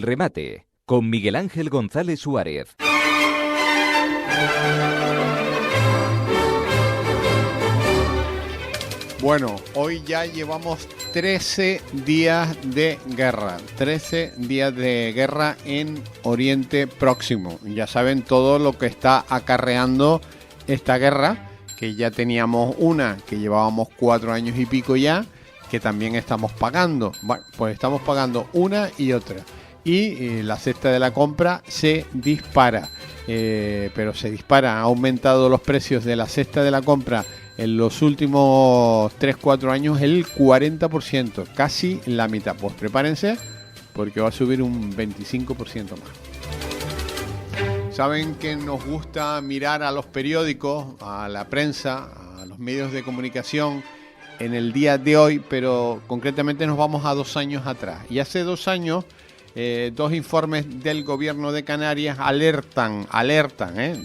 Remate, con Miguel Ángel González Suárez. Bueno, hoy ya llevamos 13 días de guerra, 13 días de guerra en Oriente Próximo. Ya saben todo lo que está acarreando esta guerra, que ya teníamos una, que llevábamos 4 años y pico ya, que también estamos pagando. Bueno, pues estamos pagando una y otra. Y la cesta de la compra se dispara, pero se dispara, ha aumentado los precios de la cesta de la compra en los últimos 3-4 años el 40%, casi la mitad. Pues prepárense porque va a subir un 25% más. Saben que nos gusta mirar a los periódicos, a la prensa, a los medios de comunicación en el día de hoy, pero concretamente nos vamos a 2 años atrás. Y hace 2 años... 2 informes del gobierno de Canarias alertan,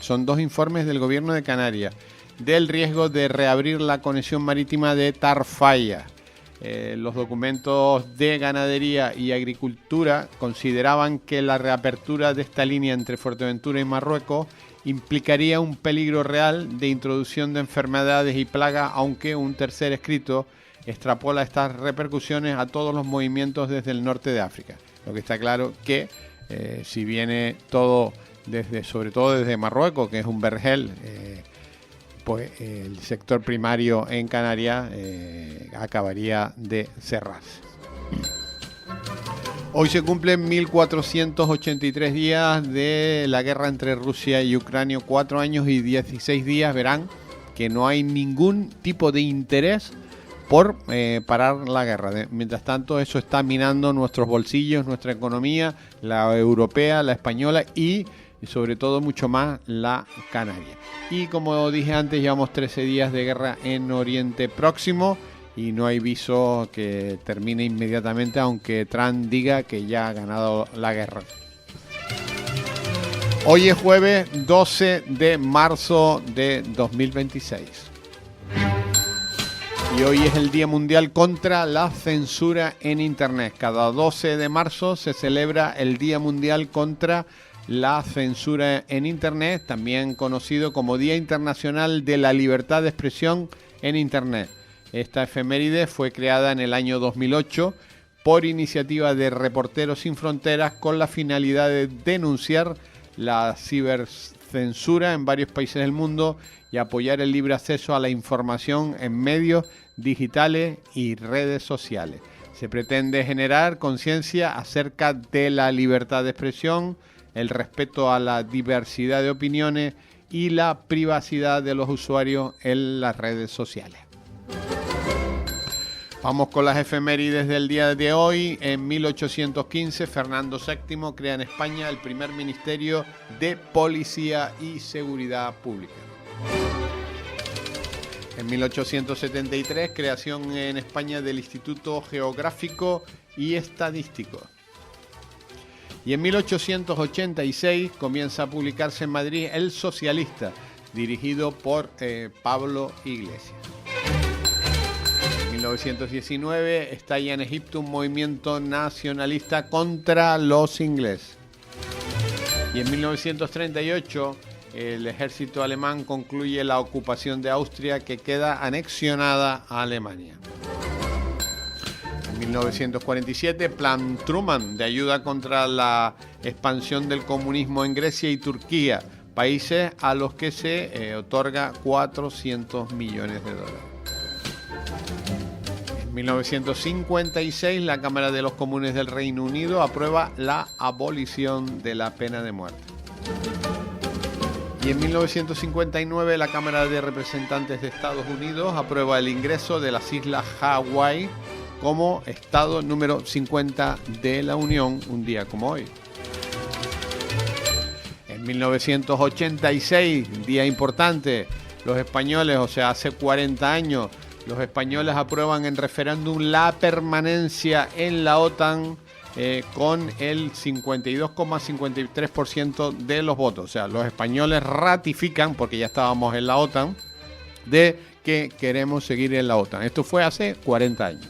son 2 informes del gobierno de Canarias del riesgo de reabrir la conexión marítima de Tarfaya. Los documentos de Ganadería y Agricultura consideraban que la reapertura de esta línea entre Fuerteventura y Marruecos implicaría un peligro real de introducción de enfermedades y plagas, aunque un tercer escrito extrapola estas repercusiones a todos los movimientos desde el norte de África. Lo que está claro que si viene todo sobre todo desde Marruecos, que es un vergel, pues el sector primario en Canarias acabaría de cerrarse. Hoy se cumplen 1483 días de la guerra entre Rusia y Ucrania, 4 años y 16 días. Verán que no hay ningún tipo de interés por parar la guerra. Mientras tanto, eso está minando nuestros bolsillos, nuestra economía, la europea, la española y sobre todo mucho más la canaria. Y como dije antes, llevamos 13 días de guerra en Oriente Próximo y no hay viso que termine inmediatamente, aunque Trump diga que ya ha ganado la guerra. Hoy es jueves 12 de marzo de 2026. Y hoy es el Día Mundial contra la Censura en Internet. Cada 12 de marzo se celebra el Día Mundial contra la Censura en Internet, también conocido como Día Internacional de la Libertad de Expresión en Internet. Esta efeméride fue creada en el año 2008 por iniciativa de Reporteros Sin Fronteras con la finalidad de denunciar la cibercensura en varios países del mundo y apoyar el libre acceso a la información en medios digitales y redes sociales. Se pretende generar conciencia acerca de la libertad de expresión, el respeto a la diversidad de opiniones y la privacidad de los usuarios en las redes sociales. Vamos con las efemérides del día de hoy. En 1815, Fernando VII crea en España el primer Ministerio de Policía y Seguridad Pública. En 1873, creación en España del Instituto Geográfico y Estadístico. Y en 1886 comienza a publicarse en Madrid El Socialista, dirigido por Pablo Iglesias. En 1919 estalla en Egipto un movimiento nacionalista contra los ingleses. Y en 1938 el ejército alemán concluye la ocupación de Austria, que queda anexionada a Alemania. En 1947, Plan Truman de ayuda contra la expansión del comunismo en Grecia y Turquía, países a los que se otorga 400 millones de dólares. En 1956, la Cámara de los Comunes del Reino Unido aprueba la abolición de la pena de muerte. Y en 1959 la Cámara de Representantes de Estados Unidos aprueba el ingreso de las Islas Hawái como Estado número 50 de la Unión, un día como hoy. En 1986, día importante, los españoles, o sea, hace 40 años, los españoles aprueban en referéndum la permanencia en la OTAN con el 52,53% de los votos. O sea, los españoles ratifican, porque ya estábamos en la OTAN, de que queremos seguir en la OTAN. Esto fue hace 40 años.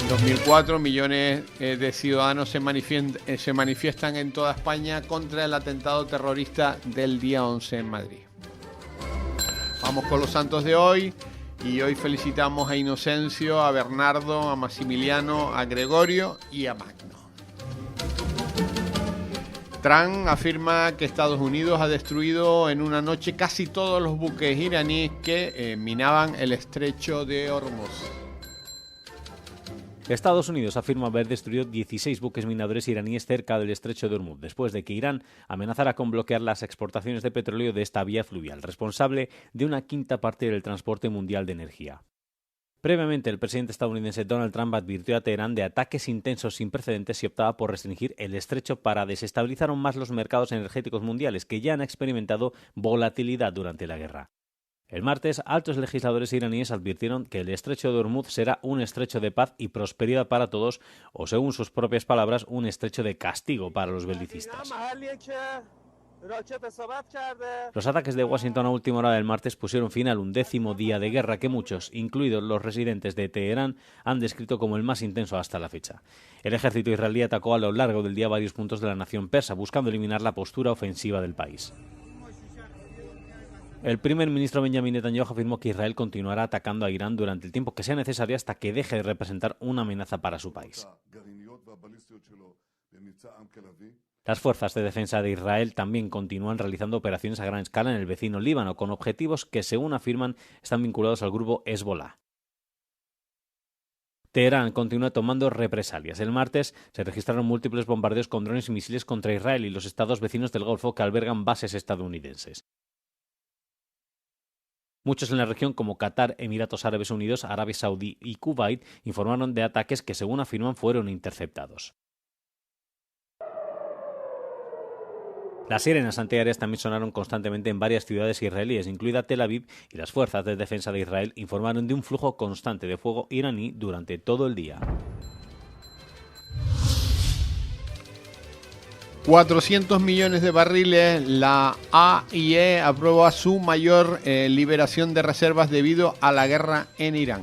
En 2004, millones de ciudadanos se manifiestan en toda España contra el atentado terrorista del día 11 en Madrid. Vamos con los santos de hoy, y hoy felicitamos a Inocencio, a Bernardo, a Maximiliano, a Gregorio y a Magno. Trump afirma que Estados Unidos ha destruido en una noche casi todos los buques iraníes que minaban el estrecho de Hormuz. Estados Unidos afirma haber destruido 16 buques minadores iraníes cerca del estrecho de Hormuz, después de que Irán amenazara con bloquear las exportaciones de petróleo de esta vía fluvial, responsable de una quinta parte del transporte mundial de energía. Previamente, el presidente estadounidense Donald Trump advirtió a Teherán de ataques intensos sin precedentes y optaba por restringir el estrecho para desestabilizar aún más los mercados energéticos mundiales, que ya han experimentado volatilidad durante la guerra. El martes, altos legisladores iraníes advirtieron que el estrecho de Hormuz será un estrecho de paz y prosperidad para todos, o según sus propias palabras, un estrecho de castigo para los belicistas. Los ataques de Washington a última hora del martes pusieron fin al 11º día de guerra que muchos, incluidos los residentes de Teherán, han descrito como el más intenso hasta la fecha. El ejército israelí atacó a lo largo del día varios puntos de la nación persa, buscando eliminar la postura ofensiva del país. El primer ministro Benjamin Netanyahu afirmó que Israel continuará atacando a Irán durante el tiempo que sea necesario hasta que deje de representar una amenaza para su país. Las fuerzas de defensa de Israel también continúan realizando operaciones a gran escala en el vecino Líbano, con objetivos que, según afirman, están vinculados al grupo Hezbollah. Teherán continúa tomando represalias. El martes se registraron múltiples bombardeos con drones y misiles contra Israel y los estados vecinos del Golfo que albergan bases estadounidenses. Muchos en la región, como Qatar, Emiratos Árabes Unidos, Arabia Saudí y Kuwait, informaron de ataques que, según afirman, fueron interceptados. Las sirenas antiaéreas también sonaron constantemente en varias ciudades israelíes, incluida Tel Aviv, y las fuerzas de defensa de Israel informaron de un flujo constante de fuego iraní durante todo el día. 400 millones de barriles, la AIE aprueba su mayor liberación de reservas debido a la guerra en Irán.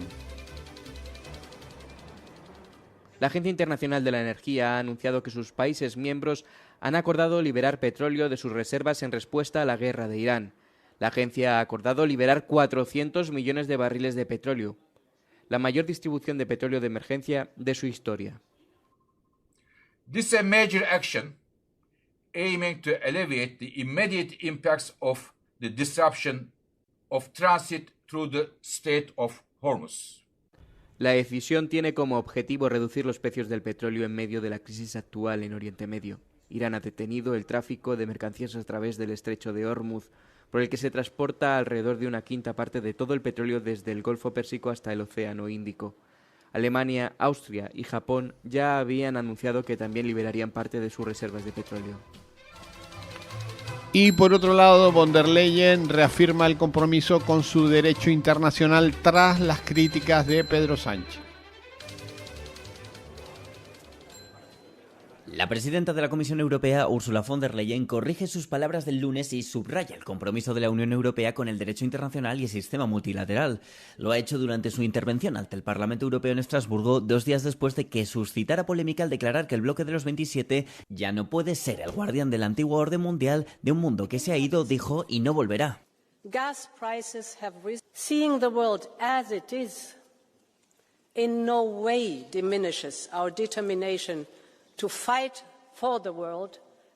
La Agencia Internacional de la Energía ha anunciado que sus países miembros han acordado liberar petróleo de sus reservas en respuesta a la guerra de Irán. La agencia ha acordado liberar 400 millones de barriles de petróleo, la mayor distribución de petróleo de emergencia de su historia. This is a major action aiming to alleviate the immediate impacts of the disruption of transit through the Strait of Hormuz. La decisión tiene como objetivo reducir los precios del petróleo en medio de la crisis actual en Oriente Medio. Irán ha detenido el tráfico de mercancías a través del estrecho de Hormuz, por el que se transporta alrededor de una quinta parte de todo el petróleo desde el Golfo Pérsico hasta el Océano Índico. Alemania, Austria y Japón ya habían anunciado que también liberarían parte de sus reservas de petróleo. Y por otro lado, von der Leyen reafirma el compromiso con su derecho internacional tras las críticas de Pedro Sánchez. La presidenta de la Comisión Europea, Ursula von der Leyen, corrige sus palabras del lunes y subraya el compromiso de la Unión Europea con el derecho internacional y el sistema multilateral. Lo ha hecho durante su intervención ante el Parlamento Europeo en Estrasburgo, 2 días después de que suscitara polémica al declarar que el bloque de los 27 ya no puede ser el guardián de la antigua orden mundial de un mundo que se ha ido, dijo, y no volverá. Gas prices have risen. Seeing the world as it is in no way diminishes our determination to fight for the world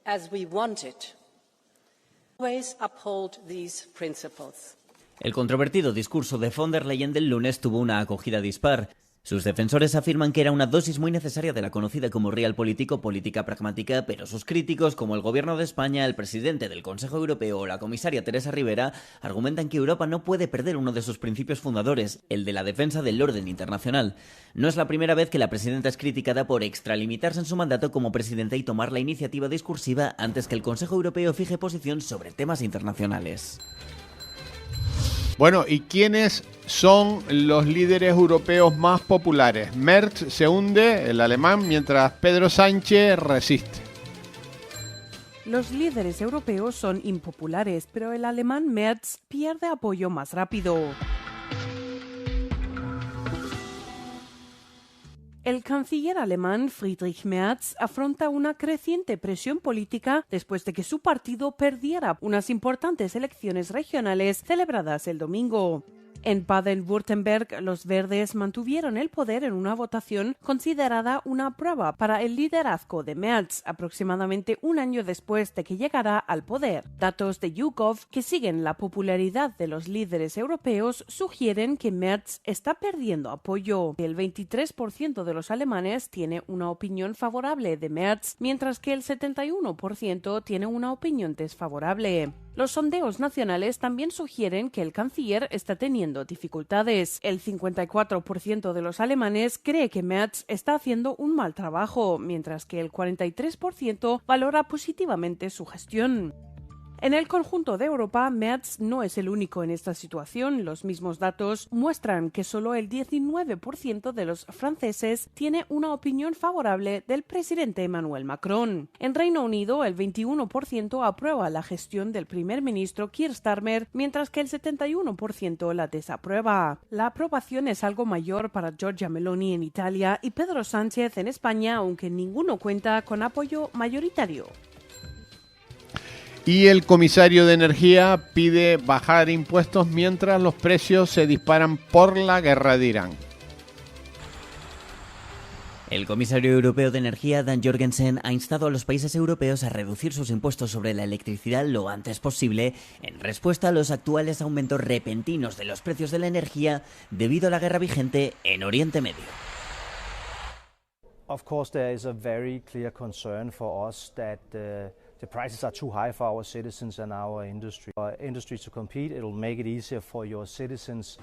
as we want it. Always uphold these principles. El controvertido discurso de von der Leyen del lunes tuvo una acogida dispar. Sus defensores afirman que era una dosis muy necesaria de la conocida como realpolitik o política pragmática, pero sus críticos, como el Gobierno de España, el presidente del Consejo Europeo o la comisaria Teresa Rivera, argumentan que Europa no puede perder uno de sus principios fundadores, el de la defensa del orden internacional. No es la primera vez que la presidenta es criticada por extralimitarse en su mandato como presidenta y tomar la iniciativa discursiva antes que el Consejo Europeo fije posición sobre temas internacionales. Bueno, ¿y quiénes son los líderes europeos más populares? Merz se hunde, el alemán, mientras Pedro Sánchez resiste. Los líderes europeos son impopulares, pero el alemán Merz pierde apoyo más rápido. El canciller alemán Friedrich Merz afronta una creciente presión política después de que su partido perdiera unas importantes elecciones regionales celebradas el domingo. En Baden-Württemberg, los verdes mantuvieron el poder en una votación considerada una prueba para el liderazgo de Merz, aproximadamente un año después de que llegara al poder. Datos de YouGov, que siguen la popularidad de los líderes europeos, sugieren que Merz está perdiendo apoyo. El 23% de los alemanes tiene una opinión favorable de Merz, mientras que el 71% tiene una opinión desfavorable. Los sondeos nacionales también sugieren que el canciller está teniendo dificultades. El 54% de los alemanes cree que Merz está haciendo un mal trabajo, mientras que el 43% valora positivamente su gestión. En el conjunto de Europa, Merz no es el único en esta situación. Los mismos datos muestran que solo el 19% de los franceses tiene una opinión favorable del presidente Emmanuel Macron. En Reino Unido, el 21% aprueba la gestión del primer ministro Keir Starmer, mientras que el 71% la desaprueba. La aprobación es algo mayor para Giorgia Meloni en Italia y Pedro Sánchez en España, aunque ninguno cuenta con apoyo mayoritario. Y el comisario de Energía pide bajar impuestos mientras los precios se disparan por la guerra de Irán. El comisario europeo de Energía, Dan Jorgensen, ha instado a los países europeos a reducir sus impuestos sobre la electricidad lo antes posible en respuesta a los actuales aumentos repentinos de los precios de la energía debido a la guerra vigente en Oriente Medio. Of course, there is a very clear concern for us that the prices are too high for our citizens and our industry. For industry to compete, it will make it easier for your citizens.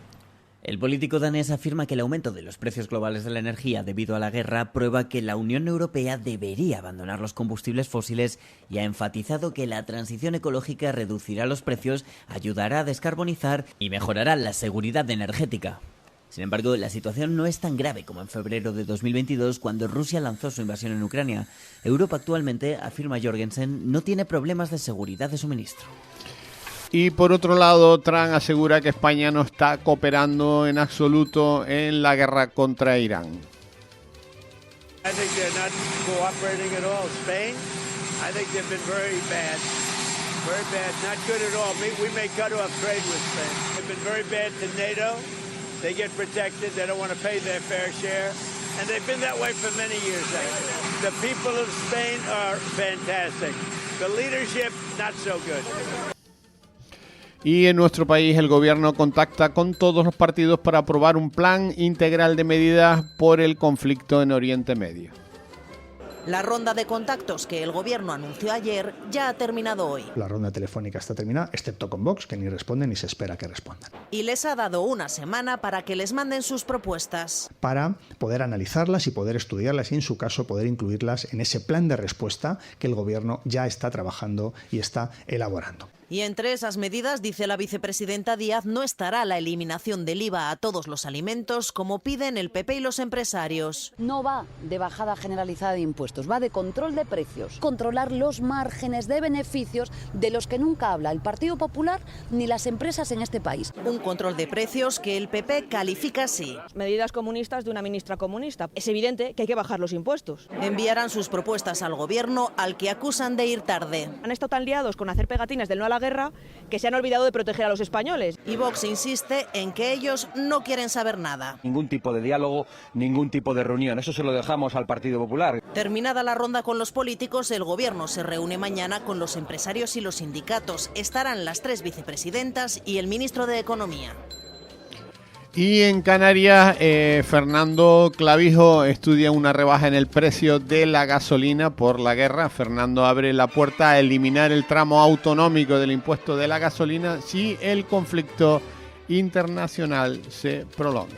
El político danés afirma que el aumento de los precios globales de la energía debido a la guerra prueba que la Unión Europea debería abandonar los combustibles fósiles y ha enfatizado que la transición ecológica reducirá los precios, ayudará a descarbonizar y mejorará la seguridad energética. Sin embargo, la situación no es tan grave como en febrero de 2022, cuando Rusia lanzó su invasión en Ucrania. Europa actualmente, afirma Jorgensen, no tiene problemas de seguridad de suministro. Y por otro lado, Trump asegura que España no está cooperando en absoluto en la guerra contra Irán. I think they're not cooperating at all. Spain, I think they've been very bad, not good at all. We may cut off trade with Spain. They've been very bad to NATO. They get protected, they don't want to pay their fair share, and they've been that way for many years, actually. The people of Spain are fantastic. The leadership, not so good. Y en nuestro país el gobierno contacta con todos los partidos para aprobar un plan integral de medidas por el conflicto en Oriente Medio. La ronda de contactos que el gobierno anunció ayer ya ha terminado hoy. La ronda telefónica está terminada, excepto con Vox, que ni responden ni se espera que respondan. Y les ha dado una semana para que les manden sus propuestas. Para poder analizarlas y poder estudiarlas y, en su caso, poder incluirlas en ese plan de respuesta que el gobierno ya está trabajando y está elaborando. Y entre esas medidas, dice la vicepresidenta Díaz, no estará la eliminación del IVA a todos los alimentos, como piden el PP y los empresarios. No va de bajada generalizada de impuestos, va de control de precios, controlar los márgenes de beneficios de los que nunca habla el Partido Popular ni las empresas en este país. Un control de precios que el PP califica así. Medidas comunistas de una ministra comunista. Es evidente que hay que bajar los impuestos. Enviarán sus propuestas al gobierno, al que acusan de ir tarde. Han estado tan liados con hacer pegatinas del no a la guerra que se han olvidado de proteger a los españoles. Y Vox insiste en que ellos no quieren saber nada. Ningún tipo de diálogo, ningún tipo de reunión. Eso se lo dejamos al Partido Popular. Terminada la ronda con los políticos, el gobierno se reúne mañana con los empresarios y los sindicatos. Estarán las 3 vicepresidentas y el ministro de Economía. Y en Canarias, Fernando Clavijo estudia una rebaja en el precio de la gasolina por la guerra. Fernando abre la puerta a eliminar el tramo autonómico del impuesto de la gasolina si el conflicto internacional se prolonga.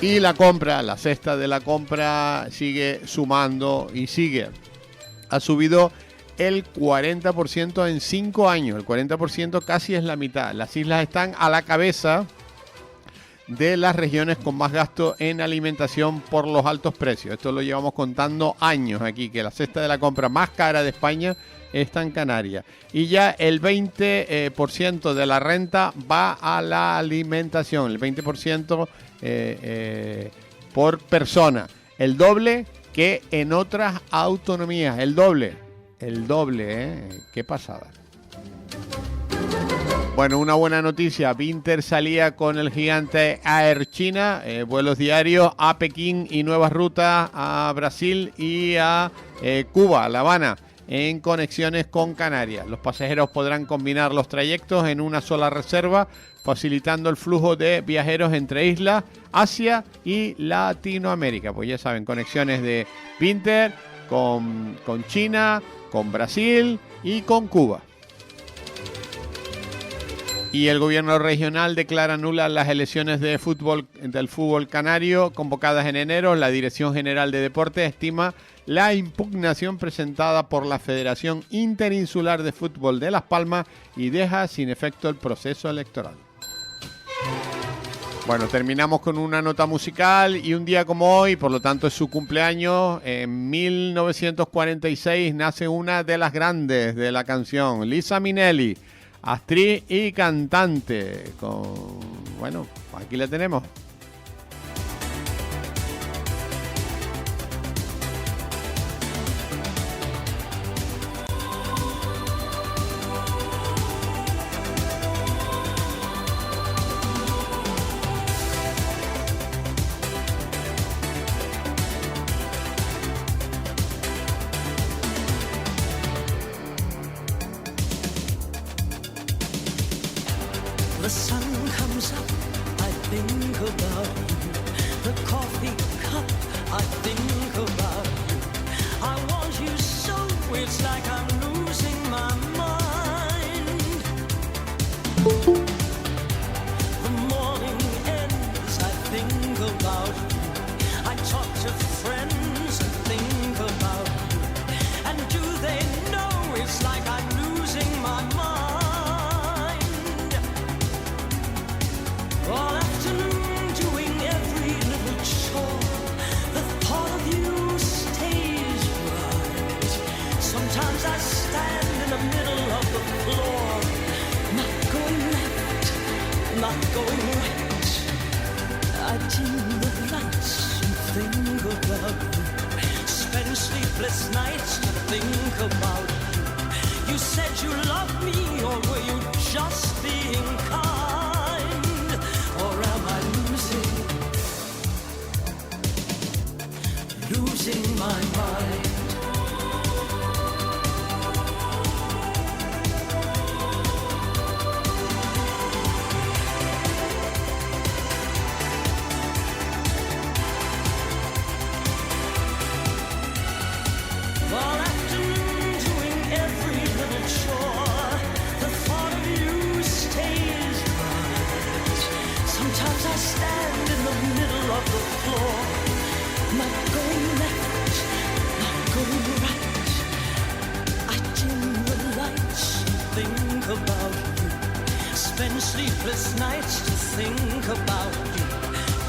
Y la compra, la cesta de la compra sigue sumando y sigue. Ha subido el 40% en 5 años. El 40% casi es la mitad. Las islas están a la cabeza de las regiones con más gasto en alimentación por los altos precios. Esto lo llevamos contando años aquí, que la cesta de la compra más cara de España está en Canarias. Y ya el 20% de la renta va a la alimentación. El 20% por persona, el doble que en otras autonomías, el doble, qué pasada. Bueno, una buena noticia, Binter salía con el gigante Air China, vuelos diarios a Pekín y nuevas rutas a Brasil y a Cuba, La Habana, en conexiones con Canarias. Los pasajeros podrán combinar los trayectos en una sola reserva, facilitando el flujo de viajeros entre islas, Asia y Latinoamérica. Pues ya saben, conexiones de Binter con China, con Brasil y con Cuba. Y el gobierno regional declara nulas las elecciones del fútbol canario convocadas en enero. La Dirección General de Deportes estima la impugnación presentada por la Federación Interinsular de Fútbol de Las Palmas y deja sin efecto el proceso electoral. Bueno, terminamos con una nota musical y un día como hoy, por lo tanto es su cumpleaños. En 1946 nace una de las grandes de la canción, Liza Minnelli, actriz y cantante. Bueno, aquí la tenemos. The sun comes up, I think about you. The coffee cup, I think about you. I want you so, it's like I'm losing my mind. The morning ends, I think about you. I talk to friends and think about you. And do they know it's like I'm losing my mind? All afternoon doing every little chore, the thought of you stays right. Sometimes I stand in the middle of the floor, not going left, not going right. I dim the lights and think about you, spend sleepless nights to think about you. You said you loved me, or were you just being kind? Or am I losing my mind? All afternoon doing every little chore, the thought of you stays right. Sometimes I stand in the middle of the floor, not going left, not going right. I dim the lights and think about you, spend sleepless nights to think about you.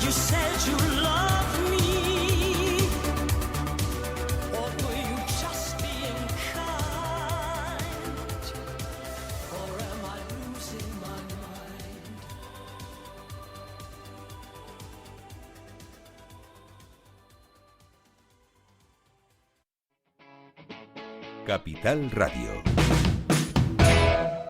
You said you loved me, or were you just being kind? Or am I losing my mind? Capital Radio.